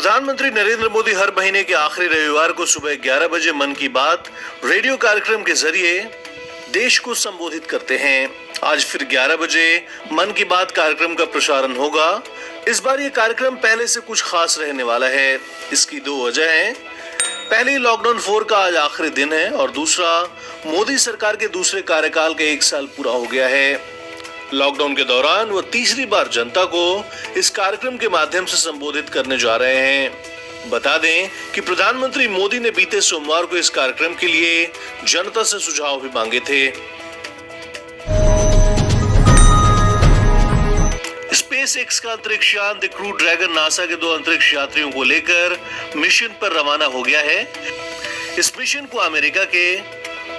प्रधानमंत्री नरेंद्र मोदी हर महीने के आखिरी रविवार को सुबह 11 बजे मन की बात रेडियो कार्यक्रम के जरिए देश को संबोधित करते हैं। आज फिर 11 बजे मन की बात कार्यक्रम का प्रसारण होगा। इस बार ये कार्यक्रम पहले से कुछ खास रहने वाला है। इसकी दो वजह हैं। पहली, लॉकडाउन 4 का आज आखिरी दिन है और दूसरा, मोदी सरकार के दूसरे कार्यकाल का 1 साल पूरा हो गया है। लॉकडाउन के दौरान वो तीसरी बार जनता को इस कार्यक्रम के माध्यम से संबोधित करने जा रहे हैं। बता दें कि प्रधानमंत्री मोदी ने बीते सोमवार को इस कार्यक्रम के लिए जनता से सुझाव भी मांगे थे। स्पेसएक्स का अंतरिक्ष यान द क्रू ड्रैगन नासा के 2 अंतरिक्ष यात्रियों को लेकर मिशन पर रवाना हो गया है। इस मिशन को अमेरिका के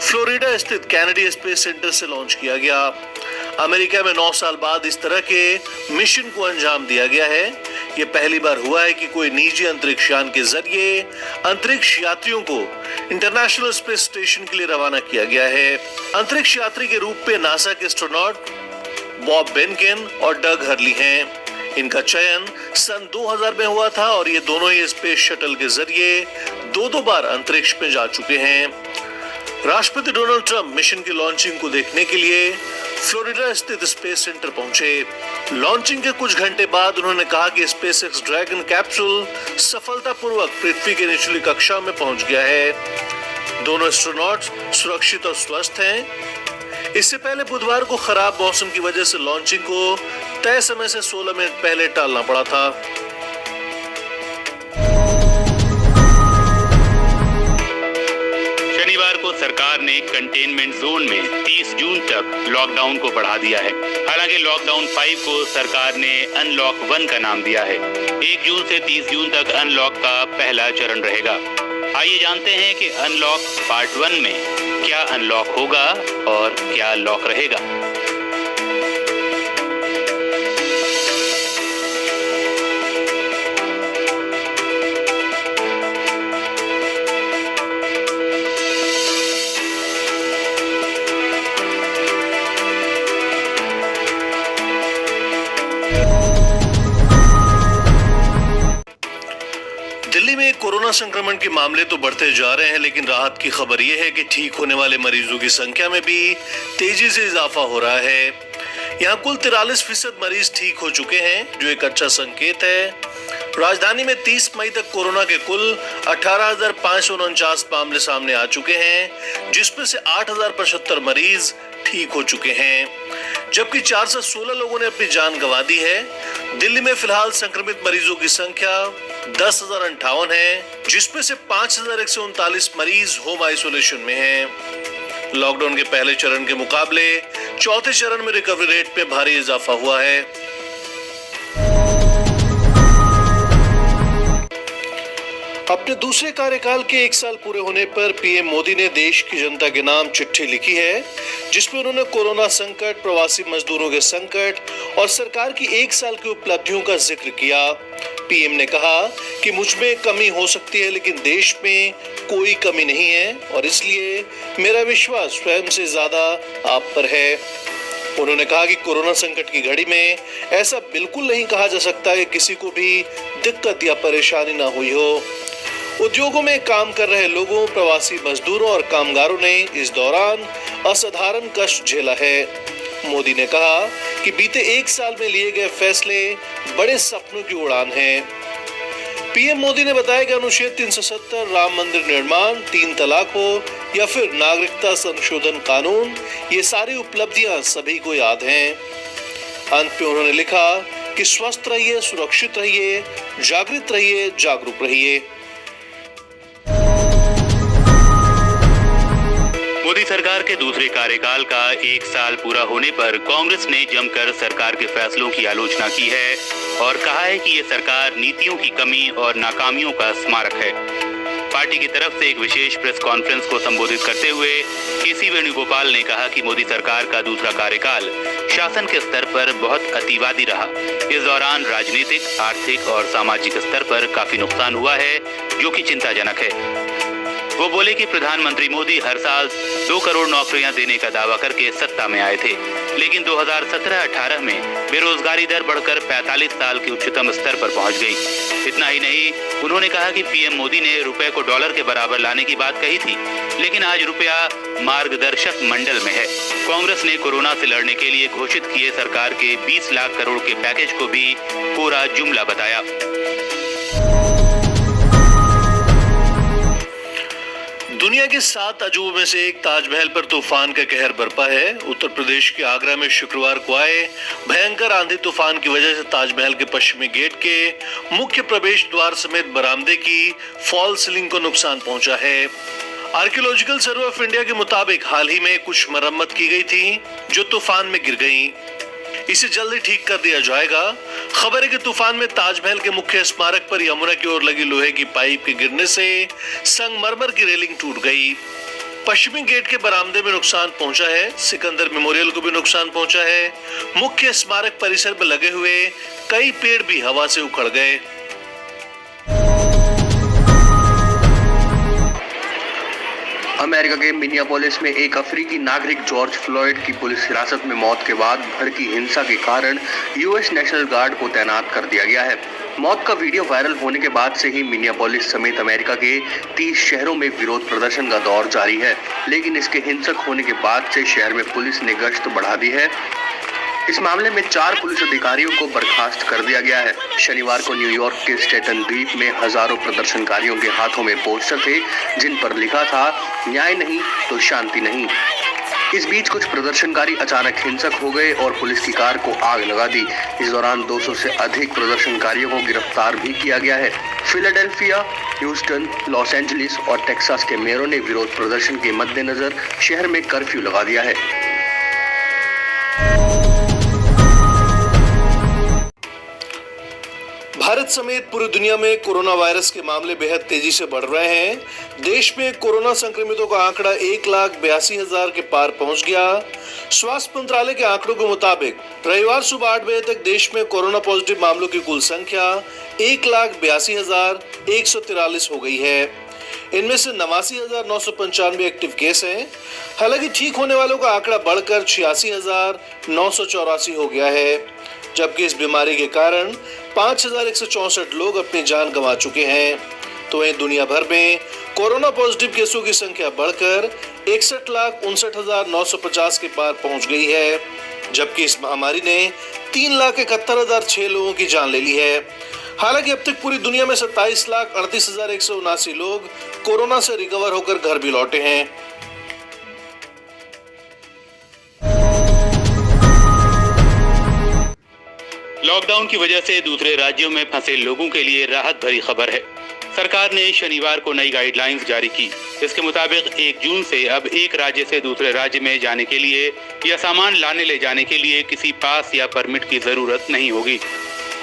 फ्लोरिडा स्थित कैनेडी स्पेस सेंटर से लॉन्च किया गया। अमेरिका में 9 साल बाद इस तरह के मिशन को अंजाम दिया गया है। यह पहली बार हुआ है कि कोई निजी अंतरिक्ष यान के जरिए अंतरिक्ष यात्रियों को इंटरनेशनल स्पेस स्टेशन के लिए रवाना किया गया है। अंतरिक्ष यात्री के रूप में नासा के एस्ट्रोनॉट बॉब बेनकेन और डग हर्ली हैं। इनका चयन सन 2000 में हुआ था और ये दोनों ही स्पेस शटल के जरिए 2 बार अंतरिक्ष में जा चुके हैं। राष्ट्रपति डोनाल्ड ट्रंप मिशन की लॉन्चिंग को देखने के लिए फ्लोरिडा स्थित स्पेस सेंटर पहुंचे। लॉन्चिंग के कुछ घंटे बाद उन्होंने कहा कि स्पेसएक्स ड्रैगन कैप्सूल सफलतापूर्वक पृथ्वी की निचली कक्षा में पहुंच गया है। दोनों एस्ट्रोनॉट्स सुरक्षित और स्वस्थ हैं। इससे पहले बुधवार को खराब मौसम की वजह से लॉन्चिंग को तय समय से 16 मिनट पहले टालना पड़ा था। शनिवार को सरकार ने कंटेनमेंट जोन में 30 जून तक लॉकडाउन को बढ़ा दिया है। हालांकि लॉकडाउन 5 को सरकार ने अनलॉक 1 का नाम दिया है। 1 जून से 30 जून तक अनलॉक का पहला चरण रहेगा। आइए जानते हैं कि अनलॉक पार्ट 1 में क्या अनलॉक होगा और क्या लॉक रहेगा। दिल्ली में कोरोना संक्रमण के मामले तो बढ़ते जा रहे हैं, लेकिन राहत की खबर यह है कि ठीक होने वाले मरीजों की संख्या में भी तेजी से इजाफा हो रहा है। यहाँ कुल 43% मरीज ठीक हो चुके हैं, जो एक अच्छा संकेत है। राजधानी में 30 मई तक कोरोना के कुल 18,549 मामले सामने आ चुके हैं, जिसमें से 8,075 मरीज ठीक हो चुके हैं, जबकि 416 लोगों ने अपनी जान गंवा दी है। दिल्ली में फिलहाल संक्रमित मरीजों की संख्या 10,058 है, जिसमें से 5,139 मरीज होम आइसोलेशन में हैं। लॉकडाउन के पहले चरण के मुकाबले चौथे चरण में रिकवरी रेट में भारी इजाफा हुआ है। अपने दूसरे कार्यकाल के 1 साल पूरे होने पर पीएम मोदी ने देश की जनता के नाम चिट्ठी लिखी है, जिसमें उन्होंने कोरोना संकट, प्रवासी मजदूरों के संकट और सरकार की 1 साल की उपलब्धियों का जिक्र किया। पीएम ने कहा कि मुझ में कमी हो सकती है, लेकिन देश में कोई कमी नहीं है और इसलिए मेरा विश्वास स्वयं से ज्यादा आप पर है। उन्होंने कहा कि कोरोना संकट की घड़ी में ऐसा बिल्कुल नहीं कहा जा सकता कि किसी को भी दिक्कत या परेशानी ना हुई हो। उद्योगों में काम कर रहे लोगों, प्रवासी मजदूरों और कामगारों ने इस दौरान असाधारण कष्ट झेला है। मोदी ने कहा कि बीते 1 साल में लिए गए फैसले बड़े सपनों की उड़ान हैं। पीएम मोदी ने बताया कि अनुच्छेद 370, राम मंदिर निर्माण, 3 तलाक हो या फिर नागरिकता संशोधन कानून, ये सारी उपलब्धियां सभी को याद हैं। अंत में उन्होंने लिखा कि स्वस्थ रहिए, सुरक्षित रहिए, जागृत रहिए, जागरूक रहिए। मोदी सरकार के दूसरे कार्यकाल का 1 साल पूरा होने पर कांग्रेस ने जमकर सरकार के फैसलों की आलोचना की है और कहा है कि ये सरकार नीतियों की कमी और नाकामियों का स्मारक है। पार्टी की तरफ से एक विशेष प्रेस कॉन्फ्रेंस को संबोधित करते हुए केसी वेणुगोपाल ने कहा कि मोदी सरकार का दूसरा कार्यकाल शासन के स्तर पर बहुत अतिवादी रहा। इस दौरान राजनीतिक, आर्थिक और सामाजिक स्तर पर काफी नुकसान हुआ है, जो कि चिंताजनक है। वो बोले कि प्रधानमंत्री मोदी हर साल 2 करोड़ नौकरियां देने का दावा करके सत्ता में आए थे, लेकिन 2017-18 में बेरोजगारी दर बढ़कर 45 साल के उच्चतम स्तर पर पहुंच गई। इतना ही नहीं, उन्होंने कहा कि पीएम मोदी ने रुपए को डॉलर के बराबर लाने की बात कही थी, लेकिन आज रुपया मार्गदर्शक मंडल में है। कांग्रेस ने कोरोना से लड़ने के लिए घोषित किए सरकार के 20 लाख करोड़ के पैकेज को भी पूरा जुमला बताया। दुनिया के 7 अजूबों में से एक ताजमहल पर तूफान का कहर बरपा है। उत्तर प्रदेश के आगरा में शुक्रवार को आए भयंकर आंधी तूफान की वजह से ताजमहल के पश्चिमी गेट के मुख्य प्रवेश द्वार समेत बरामदे की फॉल सीलिंग को नुकसान पहुंचा है। आर्कियोलॉजिकल सर्वे ऑफ इंडिया के मुताबिक हाल ही में कुछ मरम्मत की गई थी जो तूफान में गिर गई। इसे जल्दी ठीक कर दिया जाएगा। खबर है कि तूफान में ताजमहल के मुख्य स्मारक पर यमुना की ओर लगी लोहे की पाइप के गिरने से संगमरमर की रेलिंग टूट गई। पश्चिमी गेट के बरामदे में नुकसान पहुंचा है। सिकंदर मेमोरियल को भी नुकसान पहुंचा है। मुख्य स्मारक परिसर में लगे हुए कई पेड़ भी हवा से उखड़ गए। अमेरिका के मिनियापोलिस में एक अफ्रीकी नागरिक जॉर्ज फ्लॉयड की पुलिस हिरासत में मौत के बाद भड़की हिंसा के कारण यूएस नेशनल गार्ड को तैनात कर दिया गया है। मौत का वीडियो वायरल होने के बाद से ही मिनियापोलिस समेत अमेरिका के 30 शहरों में विरोध प्रदर्शन का दौर जारी है, लेकिन इसके हिंसक होने के बाद से शहर में पुलिस ने गश्त बढ़ा दी है। इस मामले में 4 पुलिस अधिकारियों को बर्खास्त कर दिया गया है। शनिवार को न्यूयॉर्क के स्टेटन द्वीप में हजारों प्रदर्शनकारियों के हाथों में पोस्टर थे जिन पर लिखा था न्याय नहीं तो शांति नहीं। इस बीच कुछ प्रदर्शनकारी अचानक हिंसक हो गए और पुलिस की कार को आग लगा दी। इस दौरान 200 से अधिक प्रदर्शनकारियों को गिरफ्तार भी किया गया है। फिलाडेल्फिया, ह्यूस्टन, लॉस एंजलिस और टेक्सास के मेयरों ने विरोध प्रदर्शन के मद्देनजर शहर में कर्फ्यू लगा दिया है। भारत समेत पूरी दुनिया में कोरोना वायरस के मामले बेहद तेजी से बढ़ रहे हैं। देश में कोरोना संक्रमितों का आंकड़ा 1,82,000 के पार पहुंच गया। स्वास्थ्य मंत्रालय के आंकड़ों के मुताबिक रविवार सुबह 8 बजे तक देश में कोरोना पॉजिटिव मामलों की कुल संख्या 1,82,143 हो गई है। इनमें से 89,995 एक्टिव केस हैं। हालांकि ठीक होने वालों का आंकड़ा बढ़कर 86,984 हो गया है, जबकि इस बीमारी के कारण 5,164 लोग अपनी जान गंवा चुके हैं। तो वहीं दुनिया भर में कोरोना पॉजिटिव केसों की संख्या बढ़कर 61,59,950 के पार पहुंच गई है, जबकि इस महामारी ने 3,71,006 लोगों की जान ले ली है। हालांकि अब तक पूरी दुनिया में 27,38,179 लोग कोरोना से रिकवर होकर घर भी लौटे हैं। लॉकडाउन की वजह से दूसरे राज्यों में फंसे लोगों के लिए राहत भरी खबर है। सरकार ने शनिवार को नई गाइडलाइंस जारी की। इसके मुताबिक 1 जून से अब एक राज्य से दूसरे राज्य में जाने के लिए या सामान लाने ले जाने के लिए किसी पास या परमिट की जरूरत नहीं होगी।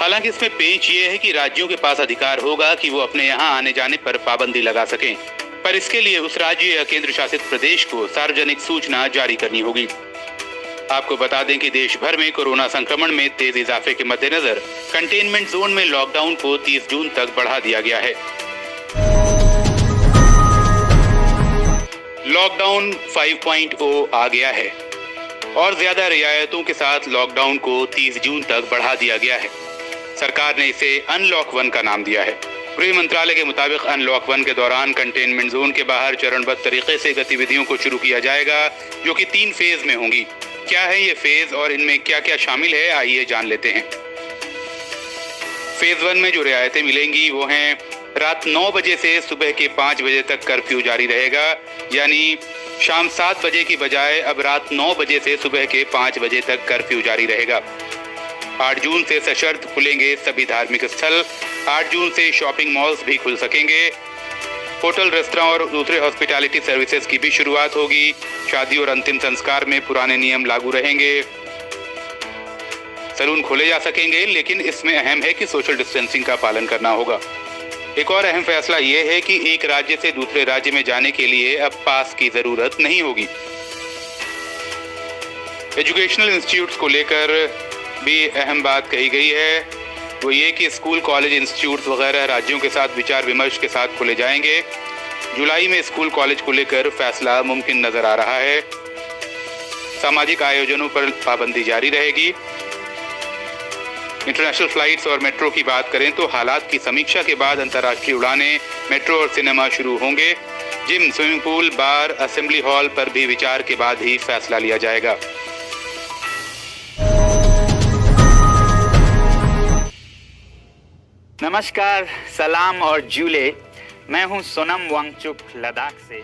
हालांकि इसमें पेंच ये है कि राज्यों के पास अधिकार होगा कि वो अपने यहाँ आने जाने पर पाबंदी लगा सकें, पर इसके लिए उस राज्य या केंद्र शासित प्रदेश को सार्वजनिक सूचना जारी करनी होगी। आपको बता दें कि देश भर में कोरोना संक्रमण में तेज इजाफे के मद्देनजर कंटेनमेंट जोन में लॉकडाउन को 30 जून तक बढ़ा दिया गया है। लॉकडाउन 5.0 आ गया है और ज्यादा रियायतों के साथ लॉकडाउन को 30 जून तक बढ़ा दिया गया है। सरकार ने इसे अनलॉक 1 का नाम दिया है। गृह मंत्रालय के मुताबिक अनलॉक 1 के दौरान कंटेनमेंट जोन के बाहर चरणबद्ध तरीके से गतिविधियों को शुरू किया जाएगा, जो कि 3 फेज में होंगी। क्या है ये फेज और इनमें क्या क्या शामिल है, आइए जान लेते हैं। फेज 1 में जो रियायतें मिलेंगी वो हैं रात 9 बजे से सुबह के 5 बजे तक कर्फ्यू जारी रहेगा, यानी शाम 7 बजे की बजाय अब रात 9 बजे से सुबह के 5 बजे तक कर्फ्यू जारी रहेगा। 8 जून से सशर्त खुलेंगे सभी धार्मिक स्थल। 8 जून से शॉपिंग मॉल्स भी खुल सकेंगे। होटल, रेस्तरां और दूसरे हॉस्पिटैलिटी सर्विसेज की भी शुरुआत होगी। शादी और अंतिम संस्कार में पुराने नियम लागू रहेंगे। सैलून खोले जा सकेंगे, लेकिन इसमें अहम है कि सोशल डिस्टेंसिंग का पालन करना होगा। एक और अहम फैसला यह है कि एक राज्य से दूसरे राज्य में जाने के लिए अब पास की जरूरत नहीं होगी। एजुकेशनल इंस्टीट्यूट्स को लेकर भी अहम बात कही गई है, वो ये कि स्कूल, कॉलेज, इंस्टीट्यूट वगैरह राज्यों के साथ विचार विमर्श के साथ खोले जाएंगे। जुलाई में स्कूल, कॉलेज को लेकर फैसला मुमकिन नजर आ रहा है। सामाजिक आयोजनों पर पाबंदी जारी रहेगी। इंटरनेशनल फ्लाइट्स और मेट्रो की बात करें तो हालात की समीक्षा के बाद अंतर्राष्ट्रीय उड़ानें, मेट्रो और सिनेमा शुरू होंगे। जिम, स्विमिंग पूल, बार, असेंबली हॉल पर भी विचार के बाद ही फैसला लिया जाएगा। नमस्कार, सलाम और जूले। मैं हूं सोनम वांगचुक, लद्दाख से।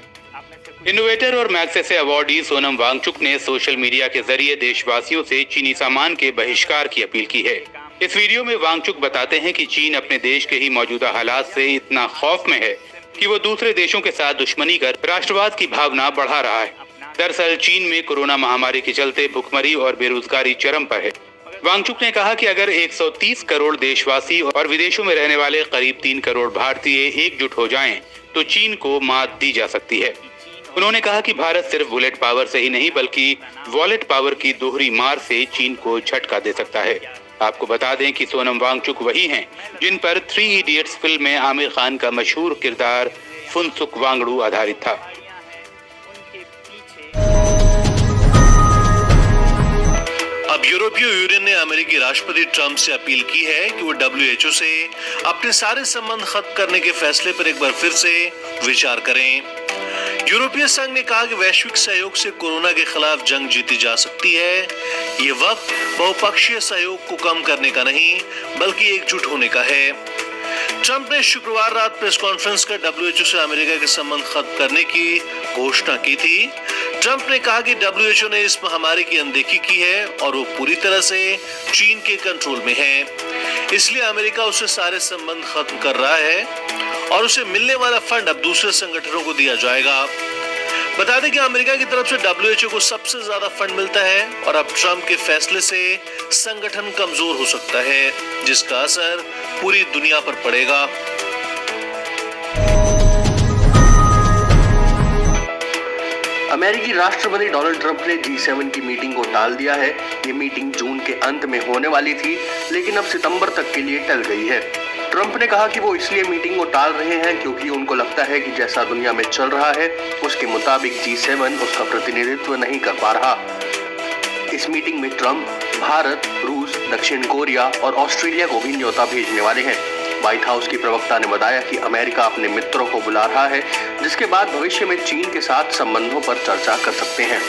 इनोवेटर और मैग्सेसे अवार्डी सोनम वांगचुक ने सोशल मीडिया के जरिए देशवासियों से चीनी सामान के बहिष्कार की अपील की है। इस वीडियो में वांगचुक बताते हैं कि चीन अपने देश के ही मौजूदा हालात से इतना खौफ में है कि वो दूसरे देशों के साथ दुश्मनी कर राष्ट्रवाद की भावना बढ़ा रहा है। दरअसल चीन में कोरोना महामारी के चलते भुखमरी और बेरोजगारी चरम पर है। वांगचुक ने कहा कि अगर 130 करोड़ देशवासी और विदेशों में रहने वाले करीब 3 करोड़ भारतीय एकजुट हो जाएं, तो चीन को मात दी जा सकती है। उन्होंने कहा कि भारत सिर्फ बुलेट पावर से ही नहीं बल्कि वॉलेट पावर की दोहरी मार से चीन को झटका दे सकता है। आपको बता दें कि सोनम वांगचुक वही हैं जिन पर 3 इडियट्स फिल्म में आमिर खान का मशहूर किरदार फुनसुक वांगडू आधारित था। अब यूरोपीय यूनियन ने अमेरिकी राष्ट्रपति ट्रंप से अपील की है कि वो WHO से अपने सारे संबंध खत्म करने के फैसले पर एक बार फिर से विचार करें। यूरोपीय संघ ने कहा कि वैश्विक सहयोग से कोरोना के खिलाफ जंग जीती जा सकती है। ये वक्त बहुपक्षीय सहयोग को कम करने का नहीं बल्कि एकजुट होने का है। ट्रंप ने शुक्रवार रात प्रेस कॉन्फ्रेंस कर WHO से अमेरिका के संबंध खत्म करने की घोषणा की थी। ट्रंप ने कहा कि WHO ने इस महामारी की अनदेखी की है और वो पूरी तरह से चीन के कंट्रोल में है, इसलिए अमेरिका उससे सारे संबंध खत्म कर रहा है और उसे मिलने वाला फंड अब दूसरे संगठनों को दिया जाएगा। बता दें कि अमेरिका की तरफ से WHO को सबसे ज्यादा फंड मिलता है और अब ट्रंप के फैसले से संगठन कमजोर हो सकता है, जिसका असर पूरी दुनिया पर पड़ेगा। अमेरिकी राष्ट्रपति डोनाल्ड ट्रंप ने G7 की मीटिंग को टाल दिया है। ये मीटिंग जून के अंत में होने वाली थी, लेकिन अब सितंबर तक के लिए टल गई है। ट्रंप ने कहा कि वो इसलिए मीटिंग को टाल रहे हैं क्योंकि उनको लगता है कि जैसा दुनिया में चल रहा है उसके मुताबिक G7 उसका प्रतिनिधित्व नहीं कर पा रहा। इस मीटिंग में ट्रंप भारत, रूस, दक्षिण कोरिया और ऑस्ट्रेलिया को भी न्योता भेजने वाले हैं। व्हाइट हाउस की प्रवक्ता ने बताया कि अमेरिका अपने मित्रों को बुला रहा है, जिसके बाद भविष्य में चीन के साथ संबंधों पर चर्चा कर सकते हैं।